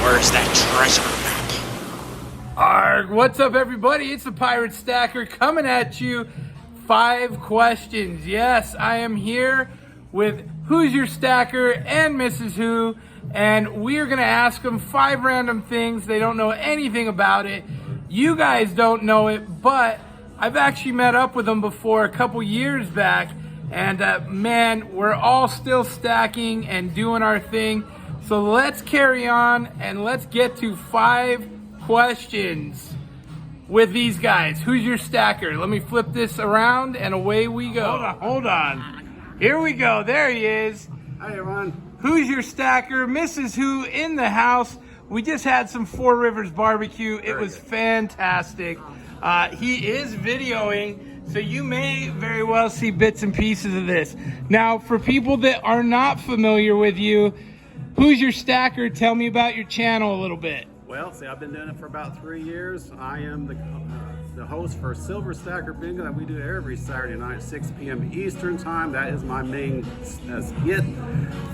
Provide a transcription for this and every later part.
Where's that treasure map? Arg, what's up everybody? It's the Pirate Stacker coming at you. 5 questions. Yes, I am here with Hoosier Stacker and Mrs. Who, and we are going to ask them 5 random things. They don't know anything about it. You guys don't know it, but I've actually met up with them before a couple years back, and man, we're all still stacking and doing our thing. So let's carry on and let's get to 5 questions with these guys. Who's your stacker? Let me flip this around and away we go. Hold on. Here we go. There he is. Hi everyone. Who's your stacker? Mrs. Who in the house. We just had some Four Rivers barbecue. It was fantastic. He is videoing, so you may very well see bits and pieces of this. Now, for people that are not familiar with you, Who's your stacker? Tell me about your channel a little bit. Well, see, I've been doing it for about 3 years. I am the host for Silver Stacker Bingo that we do every Saturday night, 6 p.m. Eastern time. That is my main hit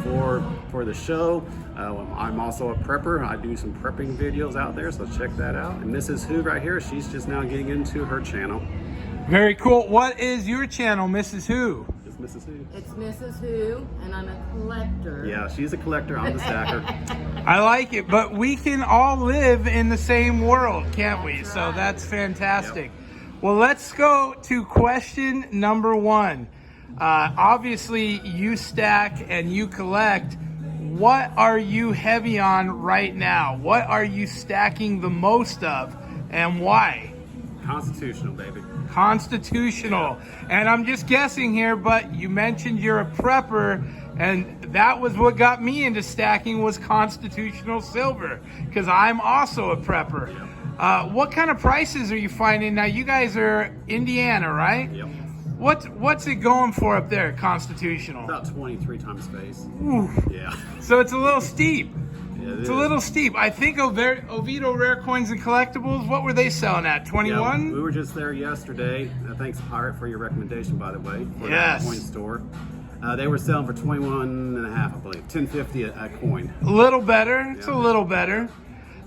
for the show. I'm also a prepper. I do some prepping videos out there, so check that out. And Mrs. Who right here, she's just now getting into her channel. Very cool. What is your channel, Mrs. Who? It's Mrs. Who. It's Mrs. Who, and I'm a collector. Yeah, she's a collector. I'm the stacker. I like it, but we can all live in the same world, can't we? That's So right. that's fantastic. Yep. Well, let's go to question number 1. Obviously, you stack and you collect. What are you heavy on right now? What are you stacking the most of, and why? Constitutional, baby. Constitutional. And I'm just guessing here, but you mentioned you're a prepper, and that was what got me into stacking, was constitutional silver, because I'm also a prepper. Yep. What kind of prices are you finding now? You guys are Indiana, right? Yep. What's it going for up there, constitutional? About 23 times face. Ooh. Yeah. So it's a little steep. Yeah, It's a little steep. I think Oviedo Rare Coins and Collectibles, what were they selling at? 21? Yeah, we were just there yesterday. Thanks, Pirate, for your recommendation, by the way, for Yes. that coin store. They were selling for 21 and a half, I believe, 10.50 a coin. A little better. It's Yeah. a little better.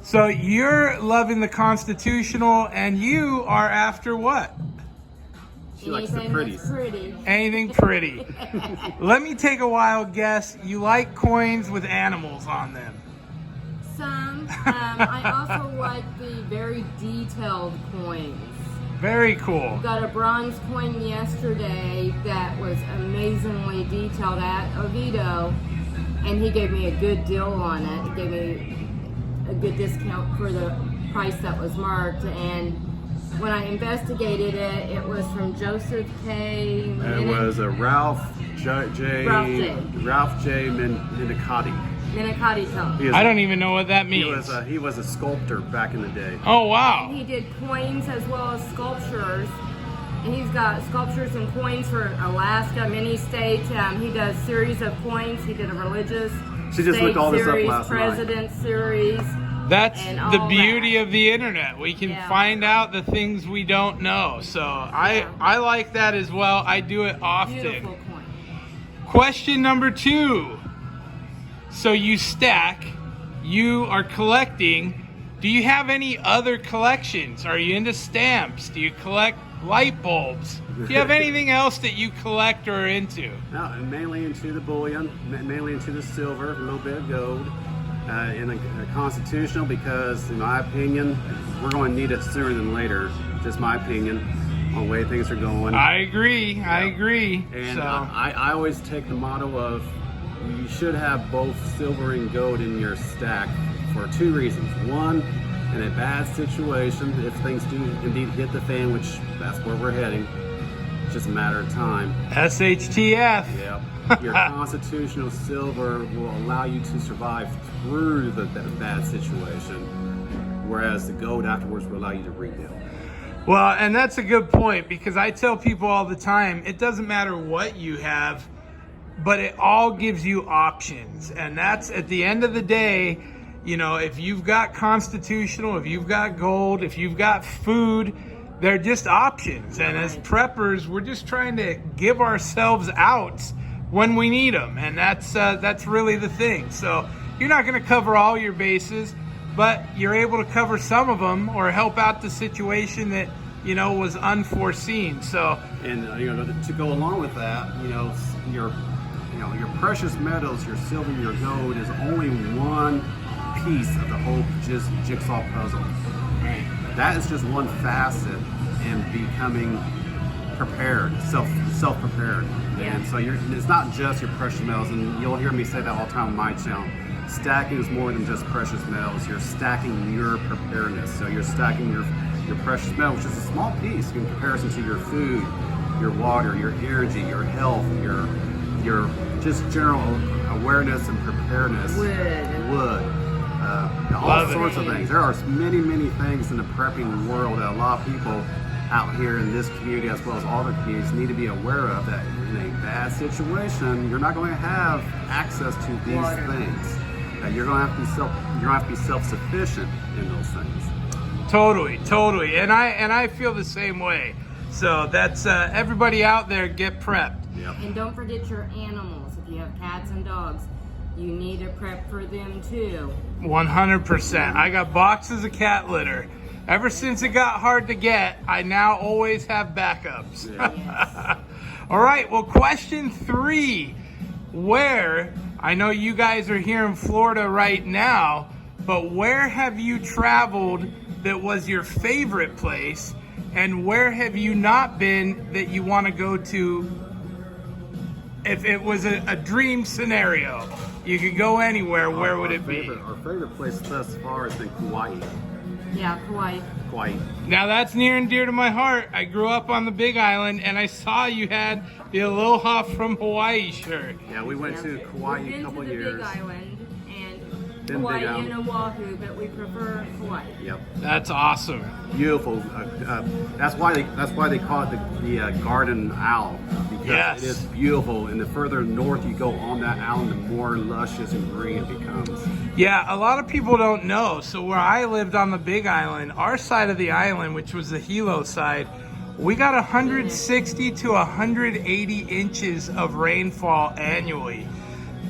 So you're loving the constitutional, and you are after what? She likes the Anything pretties. that's pretty. Anything pretty. Let me take a wild guess. You like coins with animals on them. Some. I also like the very detailed coins. Very cool. Got a bronze coin yesterday that was amazingly detailed at Oviedo, and he gave me a good deal on it. He gave me a good discount for the price that was marked, and when I investigated it, it was from Joseph K. It was a Ralph J. Minicati. Minicati Tone. He is- I don't even know what that He means. was a sculptor back in the day. Oh, wow. He did coins as well as sculptures, and he's got sculptures and coins for Alaska, many states. He does series of coins. He did a religious She just state looked all this up series, last night. president series. That's And the all beauty that. of the internet. We can Yeah. find out the things we don't know. So I like that as well. I do it often. Beautiful coin. Question number 2. So you stack, you are collecting. Do you have any other collections? Are you into stamps? Do you collect light bulbs? Do you have anything else that you collect or are into? No, I'm mainly into the bullion, mainly into the silver, a little bit of gold, and a constitutional, because in my opinion, we're going to need it sooner than later. Just my opinion on the way things are going. I agree. I agree. And So I always take the motto of you should have both silver and gold in your stack for 2 reasons. One, in a bad situation, if things do indeed hit the fan, which that's where we're heading, it's just a matter of time. SHTF. Yeah, your constitutional silver will allow you to survive through the bad situation, whereas the gold afterwards will allow you to rebuild. Well, and that's a good point, because I tell people all the time, it doesn't matter what you have, but it all gives you options. And that's, at the end of the day, you know, if you've got constitutional, if you've got gold, if you've got food, they're just options. And as preppers, we're just trying to give ourselves outs when we need them. And that's really the thing. So you're not going to cover all your bases, but you're able to cover some of them or help out the situation that, you know, was unforeseen. So, and you know, to go along with that, your precious metals, your silver, your gold is only one piece of the whole jigsaw puzzle. right. That is just one facet in becoming prepared, self-prepared. Yeah. And so it's not just your precious metals, and you'll hear me say that all the time on my channel. Stacking is more than just precious metals. You're stacking your preparedness. So you're stacking your precious metal, which is a small piece in comparison to your food, your water, your energy, your health, your just general awareness and preparedness. Wood. All sorts of things. There are many, many things in the prepping world that a lot of people out here in this community, as well as all the communities, need to be aware of, that in a bad situation, you're not going to have access to these things. That you're going to have to be self-sufficient in those things. Totally. And I feel the same way. So that's everybody out there, get prepped. Yep. And don't forget your animals. If you have cats and dogs, you need to prep for them too. 100%. I got boxes of cat litter. Ever since it got hard to get, I now always have backups. Yeah. All right, well, question 3. Where, I know you guys are here in Florida right now, but where have you traveled that was your favorite place? And where have you not been that you want to go to? If it was a dream scenario, you could go anywhere, where would it be? Our favorite place thus far has been Kauai. Yeah, Kauai. Now that's near and dear to my heart. I grew up on the Big Island, and I saw you had the Aloha from Hawaii shirt. Yeah, we went to Kauai a couple We've been to the years. Big Island and Been Hawaii Big Island. and Oahu, but we prefer Hawaii. Yep. That's awesome. Beautiful. That's why they call it the Garden Owl, because Yes. it is beautiful. And the further north you go on that island, the more luscious and green it becomes. Yeah, a lot of people don't know. So where I lived on the Big Island, our side of the island, which was the Hilo side, we got 160 to 180 inches of rainfall annually.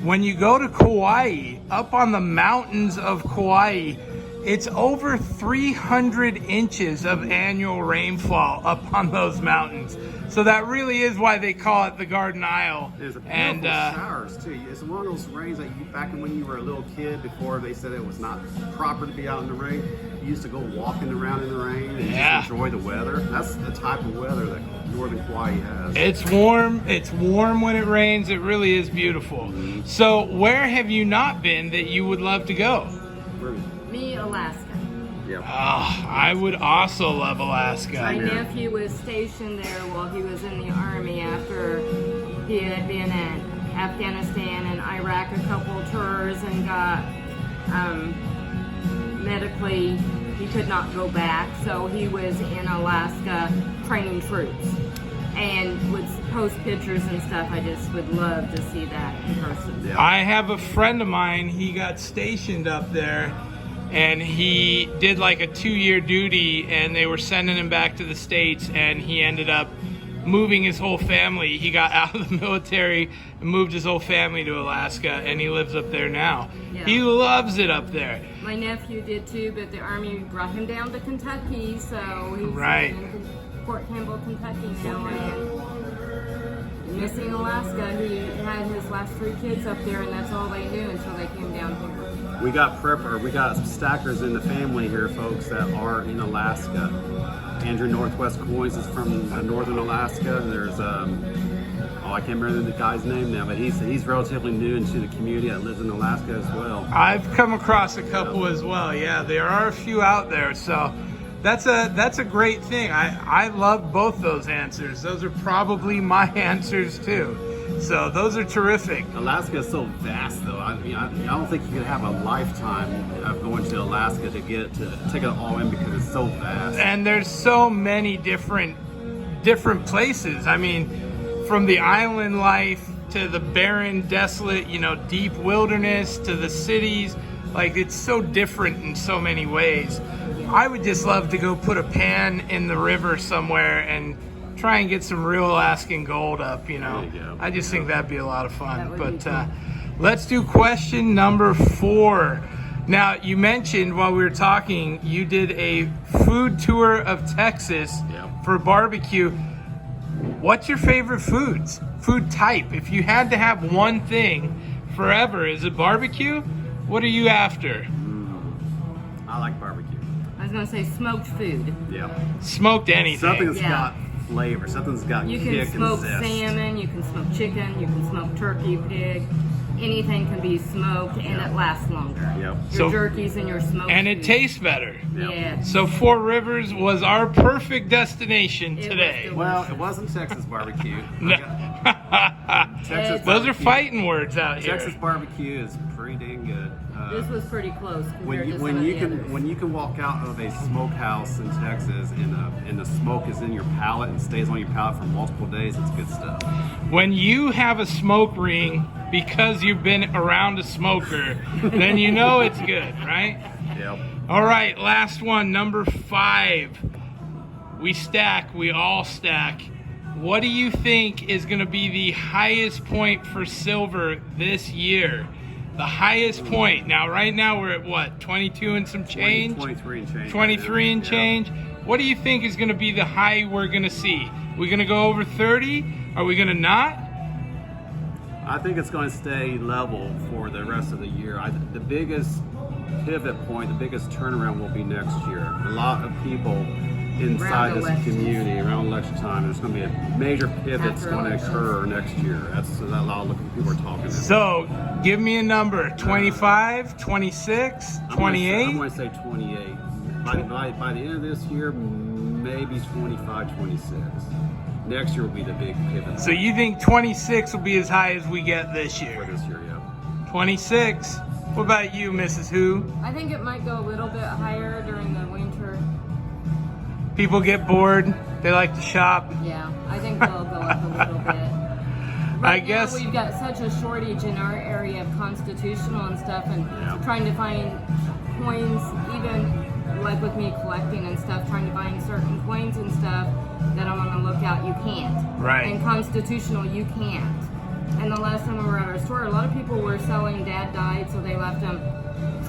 When you go to Kauai, up on the mountains of Kauai, it's over 300 inches of annual rainfall up on those mountains. So that really is why they call it the Garden Isle. There's a beautiful showers too. It's one of those rains that back when you were a little kid, before they said it was not proper to be out in the rain, you used to go walking around in the rain and just enjoy the weather. That's the type of weather that northern Kauai has. It's warm when it rains. It really is beautiful. So where have you not been that you would love to go? Me, Alaska. Yeah. I would also love Alaska. My nephew was stationed there while he was in the Army after he had been in Afghanistan and Iraq a couple tours and got medically, he could not go back, so he was in Alaska training troops and would post pictures and stuff. I just would love to see that in person. Yeah. I have a friend of mine, he got stationed up there, and he did like a 2-year duty, and they were sending him back to the States, and he ended up moving his whole family. He got out of the military and moved his whole family to Alaska, and he lives up there now. Yeah. He loves it up there. My nephew did too, but the Army brought him down to Kentucky, so he's in Fort Campbell, Kentucky now, and missing Alaska. He had his last 3 kids up there, and that's all they knew until they came down here. We got stackers in the family here, folks, that are in Alaska. Andrew Northwest Coins is from northern Alaska. And there's I can't remember the guy's name now, but he's relatively new into the community that lives in Alaska as well. I've come across a couple as well. Yeah, there are a few out there. So that's a great thing. I love both those answers. Those are probably my answers too. So those are terrific. Alaska is so vast, though. I mean, I don't think you could have a lifetime of going to Alaska to take it all in, because it's so vast. And there's so many different places. I mean, from the island life to the barren, desolate, deep wilderness to the cities. Like, it's so different in so many ways. I would just love to go put a pan in the river somewhere and try and get some real Alaskan gold up, There you go. I just think that'd be a lot of fun. But Let's do question number 4. Now, you mentioned while we were talking, you did a food tour of Texas for barbecue. What's your favorite foods? Food type? If you had to have one thing forever, is it barbecue? What are you after? I like barbecue. I was gonna say smoked food. Yeah. Smoked anything. Something that's got flavor. Something's got You kick can smoke and zest. salmon, you can smoke chicken, you can smoke turkey, pig. Anything can be smoked and it lasts longer. Yep. Your So- jerkies and your smoked And it food. tastes better. Yeah. So Four Rivers was our perfect destination It today. was Well, it wasn't Texas barbecue. No. Texas Those are barbecue- fighting words out here. Texas barbecue is pretty dang good. This was pretty close compared When you, to when some you of the can others. when you can walk out of a smokehouse in Texas and the smoke is in your palate and stays on your palate for multiple days, it's good stuff. When you have a smoke ring because you've been around a smoker, then you know it's good, right? Yep. All right, last one, number 5. We stack, we all stack. What do you think is going to be the highest point for silver this year? The highest point. Now, right now we're at what? 22 and some change? 23 and change. 23 and Yeah. change. What do you think is going to be the high we're going to see? We going to go over 30? Are we going to not? I think it's going to stay level for the rest of the year. The biggest pivot point, the biggest turnaround will be next year. A lot of people inside Around this elections. community around election time, there's going to be a major pivot that's After going to elections. occur next year. That's a lot of people are talking about. So, give me a number. 25, 26, 28? I'm going to say 28. By the end of this year, maybe 25, 26. Next year will be the big pivot. So you think 26 will be as high as we get this for year? this year, yeah. 26. What about you, Mrs. Who? I think it might go a little bit higher during the winter. People get bored. They like to shop. Yeah, I think they'll go up a little bit. I Right now, guess- we've got such a shortage in our area of constitutional and stuff, and Yeah. trying to find coins, even like with me collecting and stuff, trying to find certain coins and stuff that I'm on the lookout, you can't. Right. And constitutional, you can't. And the last time we were at our store, a lot of people were selling. Dad died, so they left them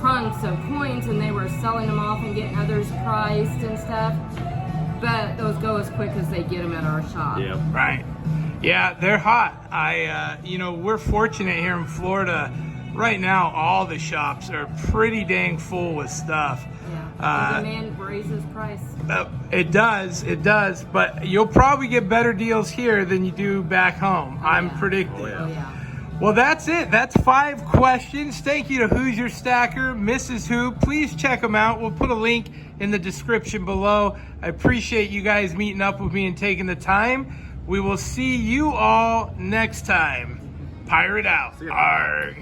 trunks of coins, and they were selling them off and getting others priced and stuff. But those go as quick as they get them at our shop. Yeah. Right. Yeah, they're hot. We're fortunate here in Florida. Right now, all the shops are pretty dang full with stuff. Yeah. The demand raises price. It does. But you'll probably get better deals here than you do back home. I'm yeah. predicting. Oh, yeah. Oh yeah. Well, that's it. That's 5 questions. Thank you to Hoosier Stacker, Mrs. Who. Please check them out. We'll put a link in the description below. I appreciate you guys meeting up with me and taking the time. We will see you all next time. Pirate out. See ya. Arg.